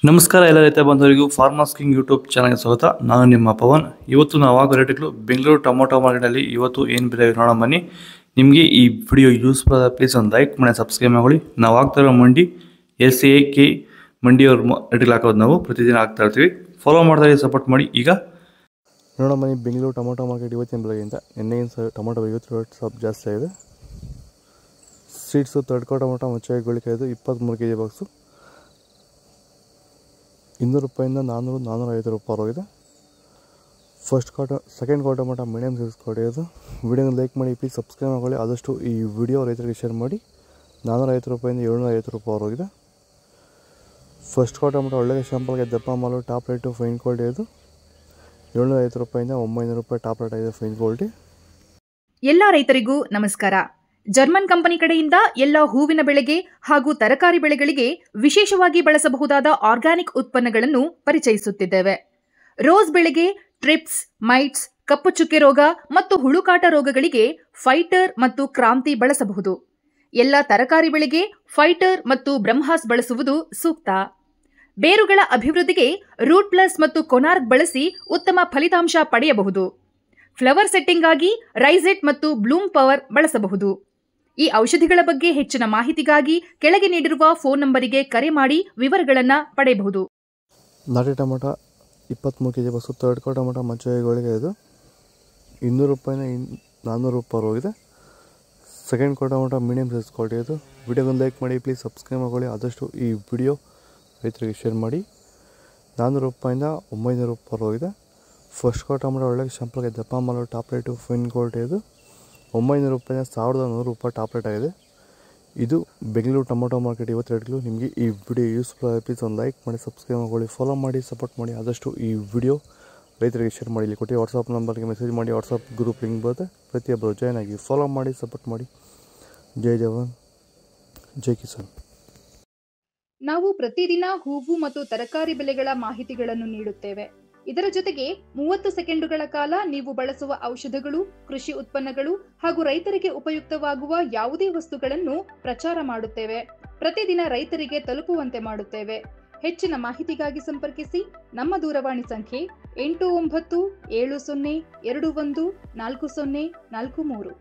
ನಮಸ್ಕಾರ ಎಲ್ಲ ರೈತ ಬಂಧುವರಿಗೂ ಫಾರ್ಮರ್ಸ್ ಕಿಂಗ್ ಯೂಟ್ಯೂಬ್ ಚಾನಲ್ಗೆ ಸ್ವಾಗತ. ನಾನು ನಿಮ್ಮ ಪವನ್. ಇವತ್ತು ನಾವು ಆಗೋ ರೇಟ್ಗಳು ಬೆಂಗಳೂರು ಟೊಮೊಟೊ ಮಾರ್ಕೆಟಲ್ಲಿ ಇವತ್ತು ಏನು ಬೆಲೆ ನೋಡೋಣ ಬನ್ನಿ. ನಿಮಗೆ ಈ ವಿಡಿಯೋ ಯೂಸ್ಫುಲ್ ಆದ ಪ್ಲೀಸ್ ಒಂದು ಲೈಕ್ ಮಾಡಿ ಸಬ್ಸ್ಕ್ರೈಬ್ ಮಾಡಿ. ನಾವು ಆಗ್ತಾರೋ ಮಂಡಿ SAK ಮಂಡಿಯವ್ರ ರೇಟ್ಗಳು ಹಾಕೋದು ನಾವು ಪ್ರತಿದಿನ ಆಗ್ತಾ ಇರ್ತೀವಿ. ಫಾಲೋ ಮಾಡ್ತಾ ಸಪೋರ್ಟ್ ಮಾಡಿ. ಈಗ ನೋಡೋಣ ಬನ್ನಿ, ಬೆಂಗಳೂರು ಟೊಮೊಟೊ ಮಾರ್ಕೆಟ್ ಇವತ್ತಿನ ಬೆಲೆಗಿಂತ ನಿನ್ನೆಗಿಂತ ಟೊಮೊಟೊ ಇವತ್ತು ರೇಟ್ ಸ್ವಲ್ಪ ಜಾಸ್ತಿ ಆಗಿದೆ. ಸೀಡ್ಸು ತಡ್ಕೋ ಟೊಮೊಟೊ ಮುಚ್ಚಾಗಿ ಗಳಿಕೆದು 23 kg ಬಾಕ್ಸು 200 ರೂಪಾಯಿಂದ 400-450 ರೂಪಾಯಿವರೆಗಿದೆ. Second quarter tomato medium size ಕೊಡೋದು. ವಿಡಿಯೋನ ಲೈಕ್ ಮಾಡಿ, ಪ್ಲೀಸ್ ಸಬ್ಸ್ಕ್ರೈಬ್ ಮಾಡಿ. ಆದಷ್ಟು ಈ ವಿಡಿಯೋ ರೈತರಿಗೆ ಶೇರ್ ಮಾಡಿ. 450 ರೂಪಾಯಿಂದ 750 ರೂಪಾಯಿವರೆಗಿದೆ. ಫಸ್ಟ್ ಕ್ವಾರ್ಟರ್ ಟೊಮೊಟೊ ಒಳ್ಳೆಯ ಶಾಂಪಲ್ಗೆ ದಪ್ಪ ಮಾಲು ಟಾಪ್ ರೇಟು ಫೈನ್ ಕ್ವಾಲಿಟಿ ಇದು 750 ರೂಪಾಯಿಂದ 900 ರೂಪಾಯಿ ಟಾಪ್ ರೇಟ್ ಆಗಿದೆ ಫೈನ್ ಕ್ವಾಲಿಟಿ. ಎಲ್ಲ ರೈತರಿಗೂ ನಮಸ್ಕಾರ. ಜರ್ಮನ್ ಕಂಪನಿ ಕಡೆಯಿಂದ ಎಲ್ಲ ಹೂವಿನ ಬೆಳೆಗೆ ಹಾಗೂ ತರಕಾರಿ ಬೆಳೆಗಳಿಗೆ ವಿಶೇಷವಾಗಿ ಬಳಸಬಹುದಾದ ಆರ್ಗ್ಯಾನಿಕ್ ಉತ್ಪನ್ನಗಳನ್ನು ಪರಿಚಯಿಸುತ್ತಿದ್ದೇವೆ. ರೋಸ್ ಬೆಳೆಗೆ ಟ್ರಿಪ್ಸ್, ಮೈಟ್ಸ್, ಕಪ್ಪು ಚುಕ್ಕೆ ರೋಗ ಮತ್ತು ಹುಳುಕಾಟ ರೋಗಗಳಿಗೆ ಫೈಟರ್ ಮತ್ತು ಕ್ರಾಂತಿ ಬಳಸಬಹುದು. ಎಲ್ಲ ತರಕಾರಿ ಬೆಳೆಗೆ ಫೈಟರ್ ಮತ್ತು ಬ್ರಹ್ಮಾಸ್ ಬಳಸುವುದು ಸೂಕ್ತ. ಬೇರುಗಳ ಅಭಿವೃದ್ಧಿಗೆ ರೂಟ್ ಪ್ಲಸ್ ಮತ್ತು ಕೊನಾರ್ಕ್ ಬಳಸಿ ಉತ್ತಮ ಫಲಿತಾಂಶ ಪಡೆಯಬಹುದು. ಫ್ಲವರ್ ಸೆಟ್ಟಿಂಗ್ ಆಗಿ ರೈಸೆಟ್ ಮತ್ತು ಬ್ಲೂಮ್ ಪವರ್ ಬಳಸಬಹುದು. ಈ ಔಷಧಿಗಳ ಬಗ್ಗೆ ಹೆಚ್ಚಿನ ಮಾಹಿತಿಗಾಗಿ ಕೆಳಗೆ ನೀಡಿರುವ ಫೋನ್ ನಂಬರಿಗೆ ಕರೆ ಮಾಡಿ ವಿವರಗಳನ್ನು ಪಡೆಯಬಹುದು. ನಾಟಿ ಟೊಮೊಟೊ 23 kg ಬಸ್ಸು ತಡ್ಕೋ ಟೊಮೊಟೊ ಮಚ್ಚಗಳಿಗೆ ಇದು 200 ರೂಪಾಯಿಂದ 400 ರೂಪಾಯಿವರೆಗಿದೆ. Second quarter tomato medium size quality ಇದು. ವಿಡಿಯೋಗೊಂದು ಲೈಕ್ ಮಾಡಿ, ಪ್ಲೀಸ್ ಸಬ್ಸ್ಕ್ರೈಬ್ ಮಾಡಿ. ಆದಷ್ಟು ಈ ವಿಡಿಯೋ ರೈತರಿಗೆ ಶೇರ್ ಮಾಡಿ. 400 ರೂಪಾಯಿಂದ 900 ರೂಪಾಯಿವರೆಗಿದೆ. ಫಸ್ಟ್ ಕ್ವಾರ್ಟರ್ ಟೊಮೊಟೊ ಒಳ್ಳೆಯ ಶಾಂಪಲ್ಗೆ ದಪ್ಪ ಮಾಲು ಟಾಪ್ ರೇಟು ಫೈನ್ ಕ್ವಾಲಿಟಿ ಇದು 900 ರೂಪಾಯಿಂದ 1100 ರೂಪಾಯಿ ಟಾಪ್ ರೇಟ್ ಆಗಿದೆ. ಇದು ಬೆಂಗಳೂರು ಟೊಮೊಟೊ ಮಾರ್ಕೆಟ್ ಇವತ್ತು ರೇಟ್ಗಳು. ನಿಮಗೆ ಈ ವಿಡಿಯೋ ಯೂಸ್ಫುಲ್ ಆಗಿ ಪ್ಲೀಸ್ ಒಂದು ಲೈಕ್ ಮಾಡಿ, ಸಬ್ಸ್ಕ್ರೈಬ್ ಮಾಡಿ, ಫಾಲೋ ಮಾಡಿ, ಸಪೋರ್ಟ್ ಮಾಡಿ. ಆದಷ್ಟು ಈ ವಿಡಿಯೋ ರೈತರಿಗೆ ಶೇರ್ ಮಾಡಿ. ಇಲ್ಲಿ ಕೊಟ್ಟು ವಾಟ್ಸಪ್ ನಂಬರ್ಗೆ ಮೆಸೇಜ್ ಮಾಡಿ. ವಾಟ್ಸಪ್ ಗ್ರೂಪ್ ಲಿಂಕ್ ಬರುತ್ತೆ, ಪ್ರತಿಯೊಬ್ಬರು ಜಾಯ್ನ್ ಆಗಿ ಫಾಲೋ ಮಾಡಿ, ಸಪೋರ್ಟ್ ಮಾಡಿ. ಜೈ ಜವಾನ್, ಜೈ ಕಿಸಾನ್. ನಾವು ಪ್ರತಿದಿನ ಹೂವು ಮತ್ತು ತರಕಾರಿ ಬೆಲೆಗಳ ಮಾಹಿತಿಗಳನ್ನು ನೀಡುತ್ತೇವೆ. ಇದರ ಜೊತೆಗೆ 30 ಸೆಕೆಂಡುಗಳ ಕಾಲ ನೀವು ಬಳಸುವ ಔಷಧಗಳು, ಕೃಷಿ ಉತ್ಪನ್ನಗಳು ಹಾಗೂ ರೈತರಿಗೆ ಉಪಯುಕ್ತವಾಗುವ ಯಾವುದೇ ವಸ್ತುಗಳನ್ನು ಪ್ರಚಾರ ಮಾಡುತ್ತೇವೆ. ಪ್ರತಿದಿನ ರೈತರಿಗೆ ತಲುಪುವಂತೆ ಮಾಡುತ್ತೇವೆ. ಹೆಚ್ಚಿನ ಮಾಹಿತಿಗಾಗಿ ಸಂಪರ್ಕಿಸಿ. ನಮ್ಮ ದೂರವಾಣಿ ಸಂಖ್ಯೆ 8970214043.